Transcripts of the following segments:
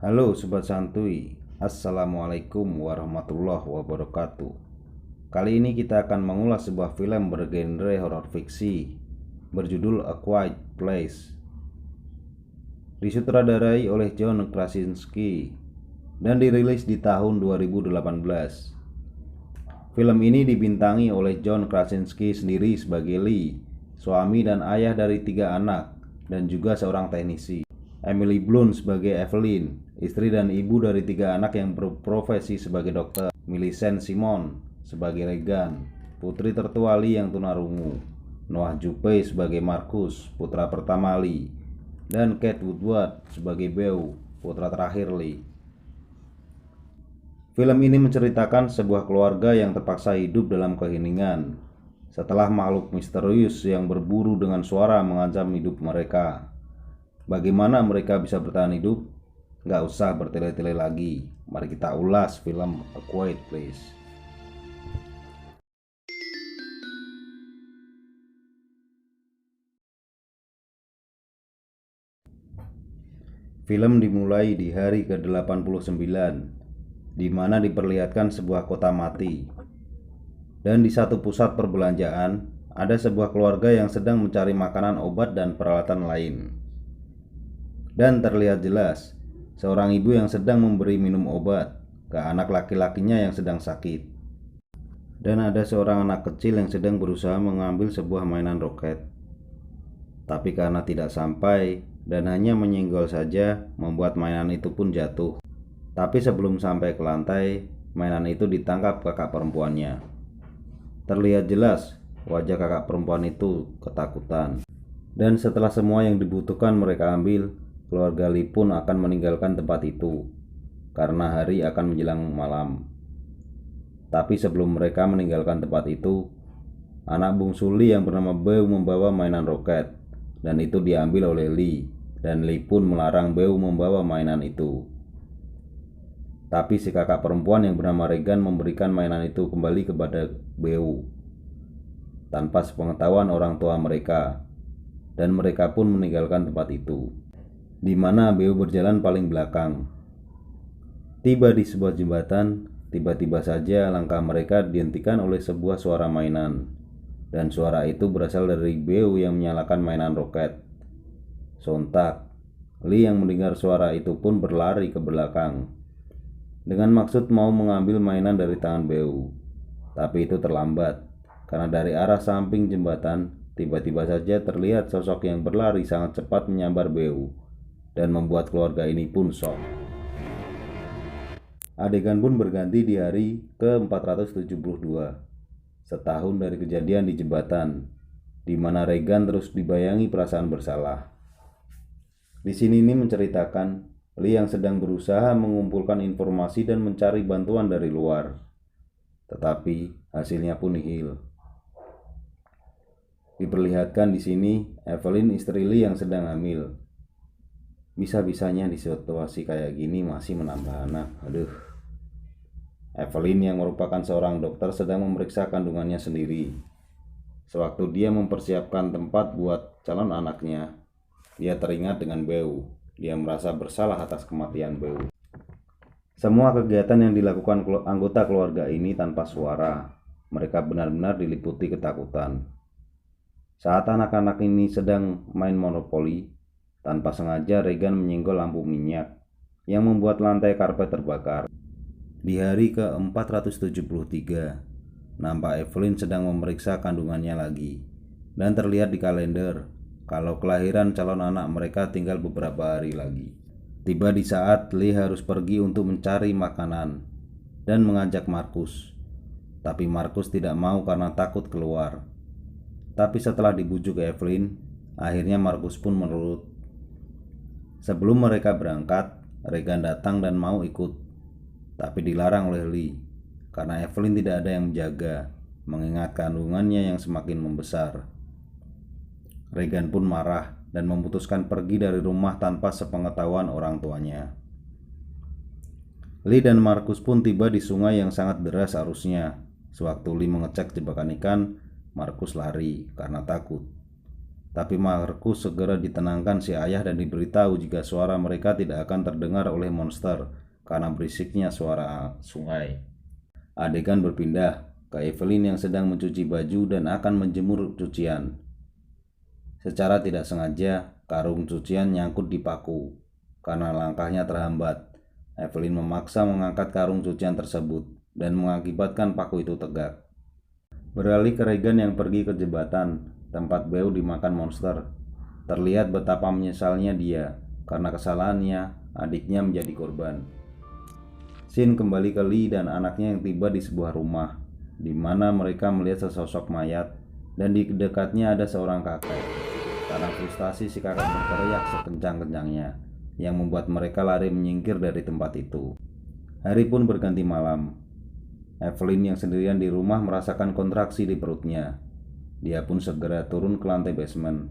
Halo Sobat Santuy, Assalamualaikum warahmatullahi wabarakatuh. Kali ini kita akan mengulas sebuah film bergenre horor fiksi berjudul A Quiet Place. Disutradarai oleh John Krasinski dan dirilis di tahun 2018. Film ini dibintangi oleh John Krasinski sendiri sebagai Lee, suami dan ayah dari 3 anak, dan juga seorang teknisi. Emily Blunt sebagai Evelyn, istri dan ibu dari 3 anak yang berprofesi sebagai dokter. Millicent Simon sebagai Regan, putri tertua Lee yang tunarungu. Noah Jupe sebagai Marcus, putra pertama Lee. Dan Kate Woodward sebagai Beau, putra terakhir Lee. Film ini menceritakan sebuah keluarga yang terpaksa hidup dalam keheningan setelah makhluk misterius yang berburu dengan suara mengancam hidup mereka. Bagaimana mereka bisa bertahan hidup? Gak usah bertele-tele lagi. Mari kita ulas film A Quiet Place. Film dimulai di hari ke-89, di mana diperlihatkan sebuah kota mati. Dan di satu pusat perbelanjaan, ada sebuah keluarga yang sedang mencari makanan, obat, dan peralatan lain. Dan terlihat jelas seorang ibu yang sedang memberi minum obat ke anak laki-lakinya yang sedang sakit. Dan ada seorang anak kecil yang sedang berusaha mengambil sebuah mainan roket. Tapi karena tidak sampai dan hanya menyenggol saja, membuat mainan itu pun jatuh. Tapi sebelum sampai ke lantai, mainan itu ditangkap kakak perempuannya. Terlihat jelas wajah kakak perempuan itu ketakutan. Dan setelah semua yang dibutuhkan mereka ambil, keluarga Lee pun akan meninggalkan tempat itu karena hari akan menjelang malam. Tapi sebelum mereka meninggalkan tempat itu, anak bungsu Lee yang bernama Beau membawa mainan roket, dan itu diambil oleh Lee, dan Lee pun melarang Beau membawa mainan itu. Tapi si kakak perempuan yang bernama Regan memberikan mainan itu kembali kepada Beau tanpa sepengetahuan orang tua mereka, dan mereka pun meninggalkan tempat itu, di mana Beau berjalan paling belakang. Tiba di sebuah jembatan, tiba-tiba saja langkah mereka dihentikan oleh sebuah suara mainan, dan suara itu berasal dari Beau yang menyalakan mainan roket. Sontak, Lee yang mendengar suara itu pun berlari ke belakang dengan maksud mau mengambil mainan dari tangan Beau. Tapi itu terlambat, karena dari arah samping jembatan tiba-tiba saja terlihat sosok yang berlari sangat cepat menyambar Beau, dan membuat keluarga ini pun shock. Adegan pun berganti di hari ke-472, setahun dari kejadian di jembatan, di mana Regan terus dibayangi perasaan bersalah. Di sini ini menceritakan Lee yang sedang berusaha mengumpulkan informasi dan mencari bantuan dari luar, tetapi hasilnya pun nihil. Diperlihatkan di sini Evelyn, istri Lee yang sedang hamil. Bisa-bisanya di situasi kayak gini masih menambah anak. Aduh. Evelyn yang merupakan seorang dokter sedang memeriksa kandungannya sendiri. Sewaktu dia mempersiapkan tempat buat calon anaknya, dia teringat dengan Beau. Dia merasa bersalah atas kematian Beau. Semua kegiatan yang dilakukan anggota keluarga ini tanpa suara. Mereka benar-benar diliputi ketakutan. Saat anak-anak ini sedang main monopoli, tanpa sengaja Regan menyenggol lampu minyak yang membuat lantai karpet terbakar. Di hari ke-473, nampak Evelyn sedang memeriksa kandungannya lagi, dan terlihat di kalender kalau kelahiran calon anak mereka tinggal beberapa hari lagi. Tiba di saat Lee harus pergi untuk mencari makanan dan mengajak Marcus. Tapi Marcus tidak mau karena takut keluar. Tapi setelah dibujuk Evelyn, akhirnya Marcus pun menurut. Sebelum mereka berangkat, Regan datang dan mau ikut, tapi dilarang oleh Lee karena Evelyn tidak ada yang menjaga, mengingat kandungannya yang semakin membesar. Regan pun marah dan memutuskan pergi dari rumah tanpa sepengetahuan orang tuanya. Lee dan Marcus pun tiba di sungai yang sangat deras arusnya. Sewaktu Lee mengecek jebakan ikan, Marcus lari karena takut. Tapi Markus segera ditenangkan si ayah dan diberitahu jika suara mereka tidak akan terdengar oleh monster karena berisiknya suara sungai. Adegan berpindah ke Evelyn yang sedang mencuci baju dan akan menjemur cucian. Secara tidak sengaja, karung cucian nyangkut di paku. Karena langkahnya terhambat, Evelyn memaksa mengangkat karung cucian tersebut dan mengakibatkan paku itu tegak. Beralih ke Regan yang pergi ke jembatan, tempat Beau dimakan monster. Terlihat betapa menyesalnya dia, karena kesalahannya, adiknya menjadi korban. Shin kembali ke Lee dan anaknya yang tiba di sebuah rumah, di mana mereka melihat sesosok mayat, dan di dekatnya ada seorang kakek. Karena frustasi, si kakek berteriak sekencang-kencangnya, yang membuat mereka lari menyingkir dari tempat itu. Hari pun berganti malam. Evelyn yang sendirian di rumah merasakan kontraksi di perutnya. Dia pun segera turun ke lantai basement.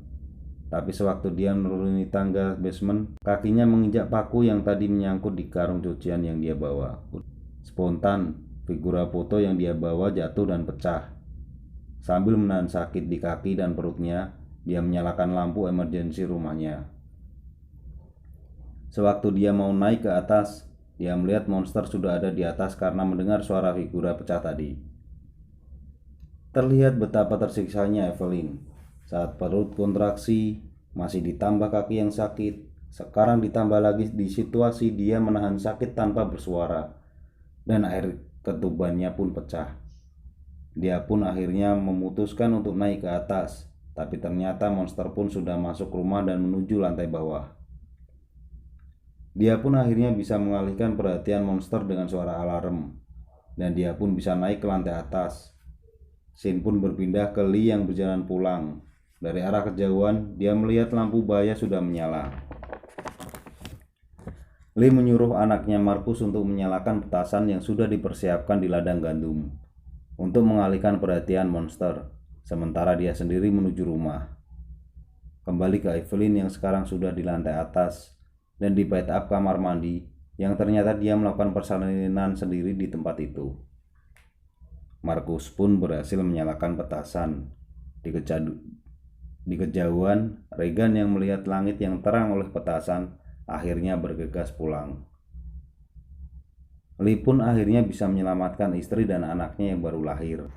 Tapi sewaktu dia menuruni tangga basement, kakinya menginjak paku yang tadi menyangkut di karung cucian yang dia bawa. Spontan, figura foto yang dia bawa jatuh dan pecah. Sambil menahan sakit di kaki dan perutnya, dia menyalakan lampu emergensi rumahnya. Sewaktu dia mau naik ke atas, dia melihat monster sudah ada di atas karena mendengar suara figura pecah tadi. Terlihat betapa tersiksanya Evelyn saat perut kontraksi, masih ditambah kaki yang sakit. Sekarang ditambah lagi di situasi dia menahan sakit tanpa bersuara, dan air ketubannya pun pecah. Dia pun akhirnya memutuskan untuk naik ke atas, tapi ternyata monster pun sudah masuk rumah dan menuju lantai bawah. Dia pun akhirnya bisa mengalihkan perhatian monster dengan suara alarm, dan dia pun bisa naik ke lantai atas. Shin pun berpindah ke Lee yang berjalan pulang. Dari arah kejauhan, dia melihat lampu bahaya sudah menyala. Lee menyuruh anaknya Markus untuk menyalakan petasan yang sudah dipersiapkan di ladang gandum untuk mengalihkan perhatian monster, sementara dia sendiri menuju rumah. Kembali ke Evelyn yang sekarang sudah di lantai atas dan di bathtub kamar mandi, yang ternyata dia melakukan persalinan sendiri di tempat itu. Markus pun berhasil menyalakan petasan. Di kejauhan, Regan yang melihat langit yang terang oleh petasan akhirnya bergegas pulang. Lee pun akhirnya bisa menyelamatkan istri dan anaknya yang baru lahir.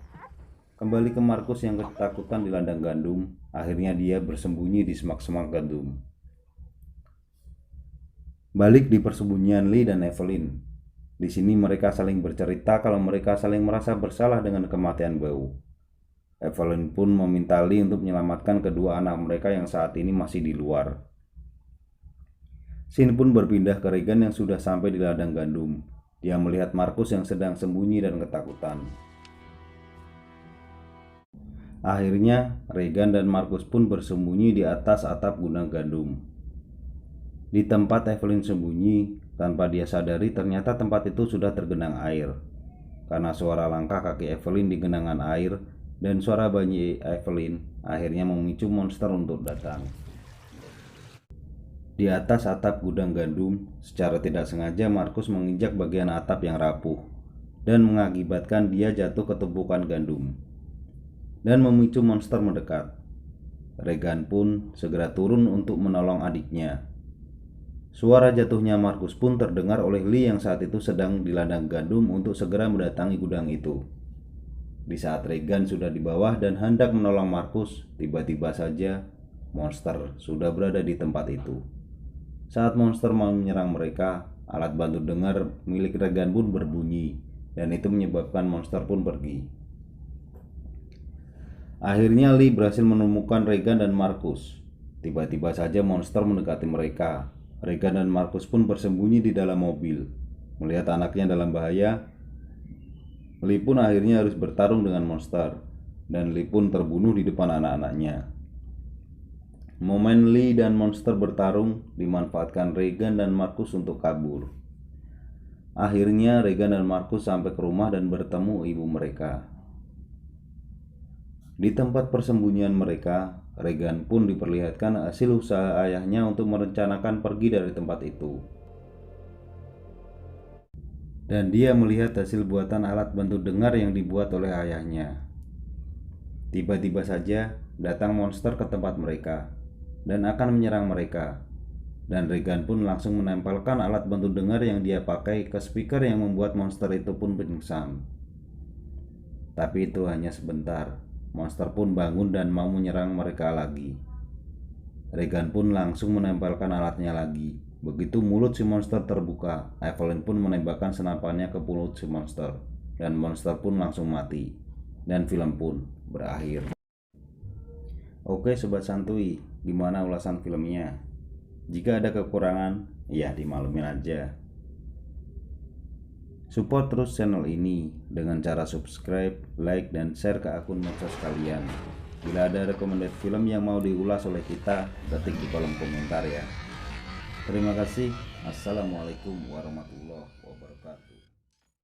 Kembali ke Markus yang ketakutan di ladang gandum, akhirnya dia bersembunyi di semak-semak gandum. Balik di persembunyian Lee dan Evelyn. Di sini mereka saling bercerita kalau mereka saling merasa bersalah dengan kematian Beau. Evelyn pun meminta Lee untuk menyelamatkan kedua anak mereka yang saat ini masih di luar. Shin pun berpindah ke Regan yang sudah sampai di ladang gandum. Dia melihat Markus yang sedang sembunyi dan ketakutan. Akhirnya, Regan dan Markus pun bersembunyi di atas atap gudang gandum. Di tempat Evelyn sembunyi, tanpa dia sadari ternyata tempat itu sudah tergenang air. Karena suara langkah kaki Evelyn di genangan air dan suara bayi Evelyn akhirnya memicu monster untuk datang. Di atas atap gudang gandum, secara tidak sengaja Markus menginjak bagian atap yang rapuh dan mengakibatkan dia jatuh ke tumpukan gandum dan memicu monster mendekat. Regan pun segera turun untuk menolong adiknya. Suara jatuhnya Markus pun terdengar oleh Lee yang saat itu sedang di ladang gandum untuk segera mendatangi gudang itu. Di saat Regan sudah di bawah dan hendak menolong Markus, tiba-tiba saja monster sudah berada di tempat itu. Saat monster mau menyerang mereka, alat bantu dengar milik Regan pun berbunyi, dan itu menyebabkan monster pun pergi. Akhirnya Lee berhasil menemukan Regan dan Markus. Tiba-tiba saja monster mendekati mereka. Regan dan Markus pun bersembunyi di dalam mobil. Melihat anaknya dalam bahaya, Lee pun akhirnya harus bertarung dengan monster, dan Lee pun terbunuh di depan anak-anaknya. Momen Lee dan monster bertarung dimanfaatkan Regan dan Markus untuk kabur. Akhirnya Regan dan Markus sampai ke rumah dan bertemu ibu mereka. Di tempat persembunyian mereka, Regan pun diperlihatkan hasil usaha ayahnya untuk merencanakan pergi dari tempat itu. Dan dia melihat hasil buatan alat bantu dengar yang dibuat oleh ayahnya. Tiba-tiba saja, datang monster ke tempat mereka dan akan menyerang mereka. Dan Regan pun langsung menempelkan alat bantu dengar yang dia pakai ke speaker yang membuat monster itu pun pingsan. Tapi itu hanya sebentar. Monster pun bangun dan mau menyerang mereka lagi. Regan pun langsung menempelkan alatnya lagi. Begitu mulut si monster terbuka, Evelyn pun menembakkan senapannya ke mulut si monster, dan monster pun langsung mati. Dan film pun berakhir. Oke Sobat Santuy, gimana ulasan filmnya? Jika ada kekurangan, ya dimaklumin aja. Support terus channel ini dengan cara subscribe, like, dan share ke akun medsos kalian. Bila ada rekomendasi film yang mau diulas oleh kita, ketik di kolom komentar ya. Terima kasih. Assalamualaikum warahmatullahi wabarakatuh.